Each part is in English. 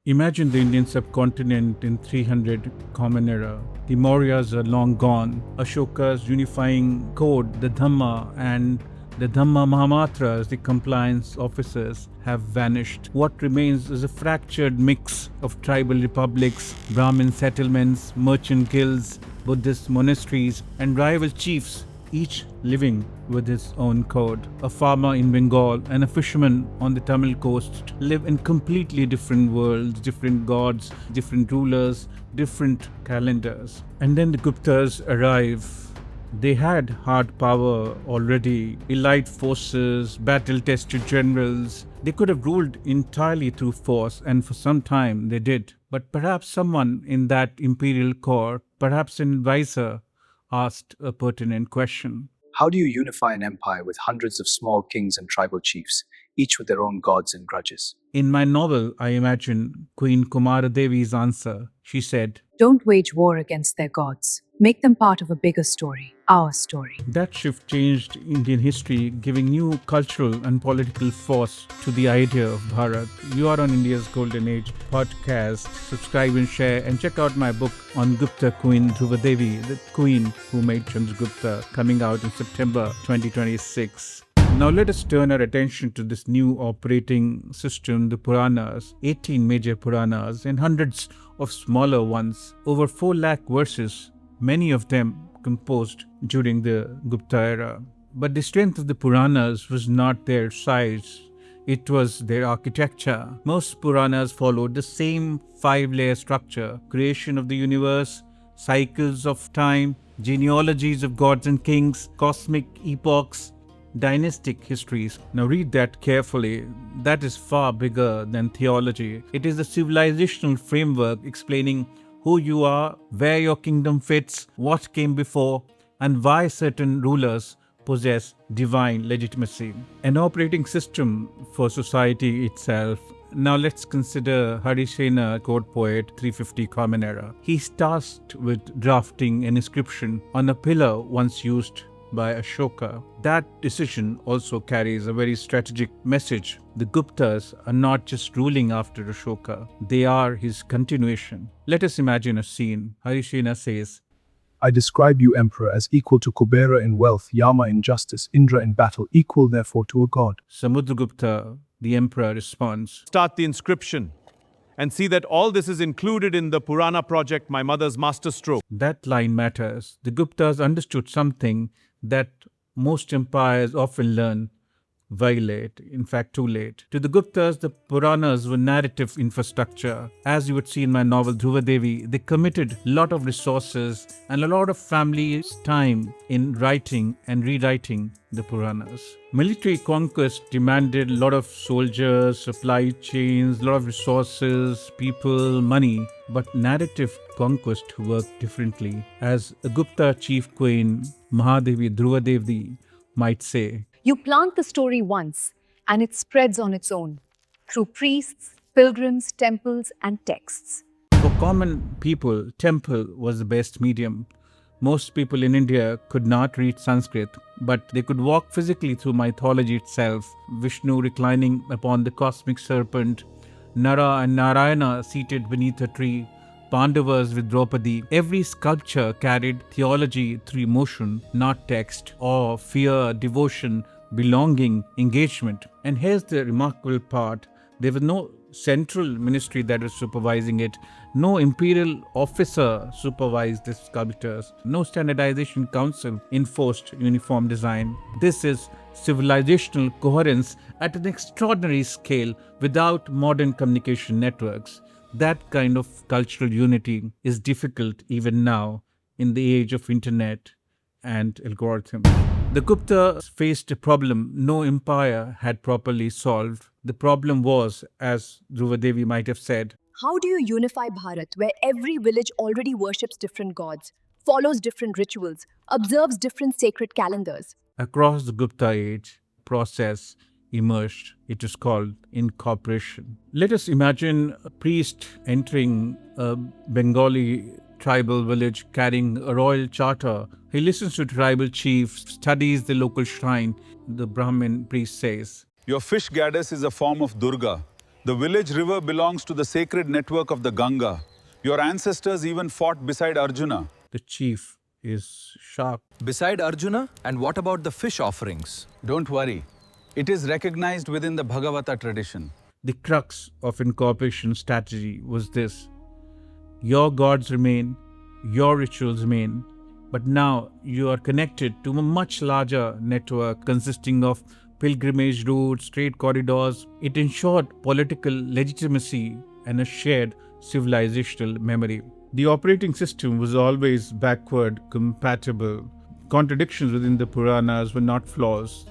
Imagine the Indian subcontinent in 300 Common Era. The Mauryas are long gone. Ashoka's unifying code, the Dhamma, and the Dhamma Mahamatras, the compliance officers, have vanished. What remains is a fractured mix of tribal republics, Brahmin settlements, merchant guilds, Buddhist monasteries, and rival chiefs, each living with his own code. A farmer in Bengal and a fisherman on the Tamil coast live in completely different worlds, different gods, different rulers, different calendars. And then the Guptas arrive. They had hard power already, elite forces, battle-tested generals. They could have ruled entirely through force, and for some time they did. But perhaps someone in that imperial core, perhaps an advisor, asked a pertinent question. How do you unify an empire with hundreds of small kings and tribal chiefs, each with their own gods and grudges? In my novel, I imagine Queen Kumaradevi's answer. She said, Don't wage war against their gods. Make them part of a bigger story, our story. That shift changed Indian history, giving new cultural and political force to the idea of Bharat. You are on India's Golden Age podcast. Subscribe and share, and check out my book on Gupta Queen Dhruvadevi, the queen who made Chandragupta, coming out in September 2026. Now let us turn our attention to this new operating system, the Puranas, 18 major Puranas and hundreds of smaller ones, over 4 lakh verses, many of them composed during the Gupta era. But the strength of the Puranas was not their size, it was their architecture. Most Puranas followed the same 5-layer structure: creation of the universe, cycles of time, genealogies of gods and kings, cosmic epochs, dynastic histories. Now read that carefully. That is far bigger than theology. It is a civilizational framework explaining who you are, where your kingdom fits, what came before, and why certain rulers possess divine legitimacy. An operating system for society itself. Now let's consider Harisena, court poet, 350 Common Era. He's tasked with drafting an inscription on a pillar once used by Ashoka. That decision also carries a very strategic message. The Guptas are not just ruling after Ashoka, they are his continuation. Let us imagine a scene. Harisena says, I describe you, Emperor, as equal to Kubera in wealth, Yama in justice, Indra in battle, equal therefore to a god. Samudragupta, the emperor, responds, Start the inscription and see that all this is included in the Purana project, my mother's masterstroke. That line matters. The Guptas understood something that most empires often learn very late, in fact too late. To the Guptas, the Puranas were narrative infrastructure. As you would see in my novel Dhruvadevi, they committed a lot of resources and a lot of family's time in writing and rewriting the Puranas. Military conquest demanded a lot of soldiers, supply chains, a lot of resources, people, money. But narrative conquest worked differently. As a Gupta chief queen, Mahadevi Dhruvadevi, might say, You plant the story once, and it spreads on its own, through priests, pilgrims, temples, and texts. For common people, temple was the best medium. Most people in India could not read Sanskrit, but they could walk physically through mythology itself. Vishnu reclining upon the cosmic serpent, Nara and Narayana seated beneath a tree, Pandavas with Draupadi. Every sculpture carried theology through emotion, not text, awe, fear, devotion, belonging, engagement. And here's the remarkable part. There was no central ministry that was supervising it. No imperial officer supervised the sculptors. No standardization council enforced uniform design. This is civilizational coherence at an extraordinary scale without modern communication networks. That kind of cultural unity is difficult even now in the age of internet and algorithms. The Guptas faced a problem no empire had properly solved. The problem was, as Dhruvadevi might have said, How do you unify Bharat, where every village already worships different gods, follows different rituals, observes different sacred calendars? Across the Gupta age, process emerged. It is called Incorporation. Let us imagine a priest entering a Bengali tribal village carrying a royal charter. He listens to tribal chiefs, studies the local shrine. The Brahmin priest says, Your fish goddess is a form of Durga. The village river belongs to the sacred network of the Ganga. Your ancestors even fought beside Arjuna. The chief is shocked. Beside Arjuna, and what about the fish offerings? Don't worry. It is recognized within the Bhagavata tradition. The crux of Incorporation strategy was this: your gods remain, your rituals remain, but now you are connected to a much larger network consisting of pilgrimage routes, trade corridors. It ensured political legitimacy and a shared civilizational memory. The operating system was always backward compatible. Contradictions within the Puranas were not flaws,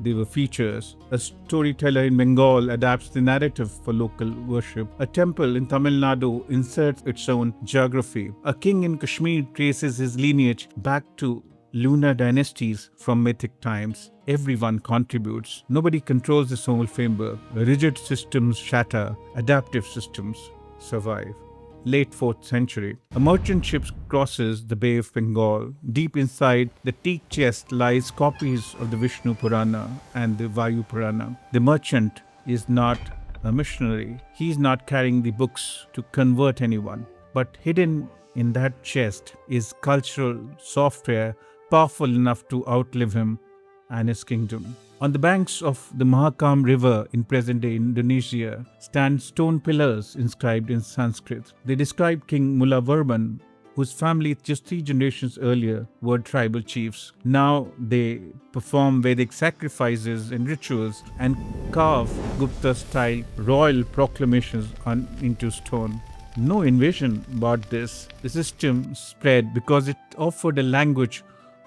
they were features. A storyteller in Bengal adapts the narrative for local worship. A temple in Tamil Nadu inserts its own geography. A king in Kashmir traces his lineage back to lunar dynasties from mythic times. Everyone contributes. Nobody controls this whole framework. Rigid systems shatter. Adaptive systems survive. Late 4th century. A merchant ship crosses the Bay of Bengal. Deep inside the teak chest lies copies of the Vishnu Purana and the Vayu Purana. The merchant is not a missionary. He is not carrying the books to convert anyone. But hidden in that chest is cultural software powerful enough to outlive him and his kingdom. On the banks of the Mahakam River in present-day Indonesia stand stone pillars inscribed in Sanskrit. They describe King Mulla Varman, whose family just 3 generations earlier were tribal chiefs. Now they perform Vedic sacrifices and rituals and carve Gupta-style royal proclamations into stone. No invasion about this. The system spread because it offered a language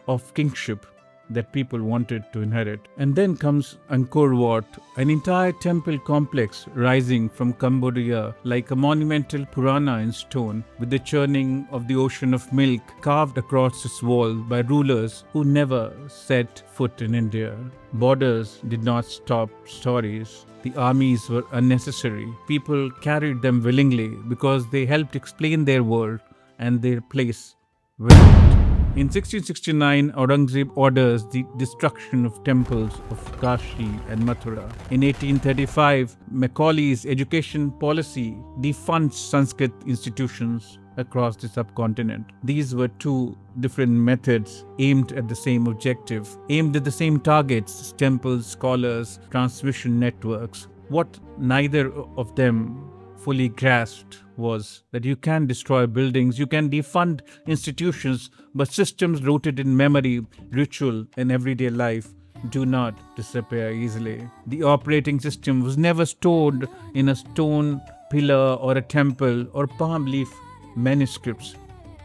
of kingship that people wanted to inherit. And then comes Angkor Wat, an entire temple complex rising from Cambodia like a monumental Purana in stone, with the churning of the ocean of milk carved across its wall by rulers who never set foot in India. Borders did not stop stories. The armies were unnecessary. People carried them willingly because they helped explain their world and their place within it. In 1669, Aurangzeb orders the destruction of temples of Kashi and Mathura. In 1835, Macaulay's education policy defunds Sanskrit institutions across the subcontinent. These were 2 different methods aimed at the same objective, aimed at the same targets: temples, scholars, transmission networks. What neither of them fully grasped was that you can destroy buildings, you can defund institutions, but systems rooted in memory, ritual, and everyday life do not disappear easily. The operating system was never stored in a stone pillar or a temple or palm leaf manuscripts.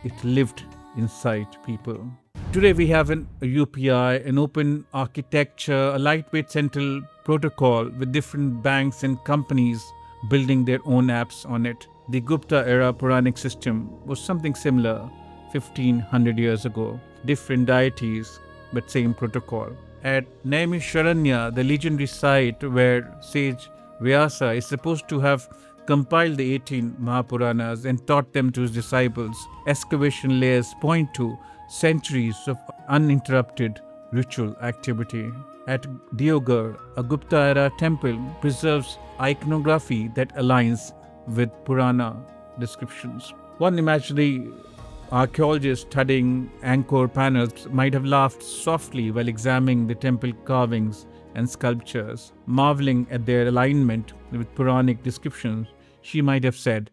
It lived inside people. Today we have a UPI, an open architecture, a lightweight central protocol with different banks and companies building their own apps on it. The Gupta era Puranic system was something similar 1500 years ago. Different deities, but same protocol. At Naimisharanya, the legendary site where sage Vyasa is supposed to have compiled the 18 Mahapuranas and taught them to his disciples, excavation layers point to centuries of uninterrupted ritual activity. At Diogar, a Gupta-era temple preserves iconography that aligns with Purana descriptions. One imaginary archaeologist studying Angkor panels might have laughed softly while examining the temple carvings and sculptures. Marveling at their alignment with Puranic descriptions, she might have said,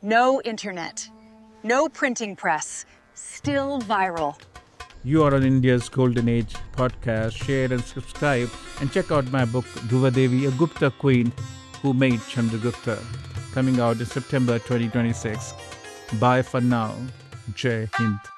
"No internet, no printing press, still viral." You are on India's Golden Age podcast. Share and subscribe, and check out my book, Dhruvadevi, a Gupta queen who made Chandragupta, coming out in September 2026. Bye for now. Jai Hind.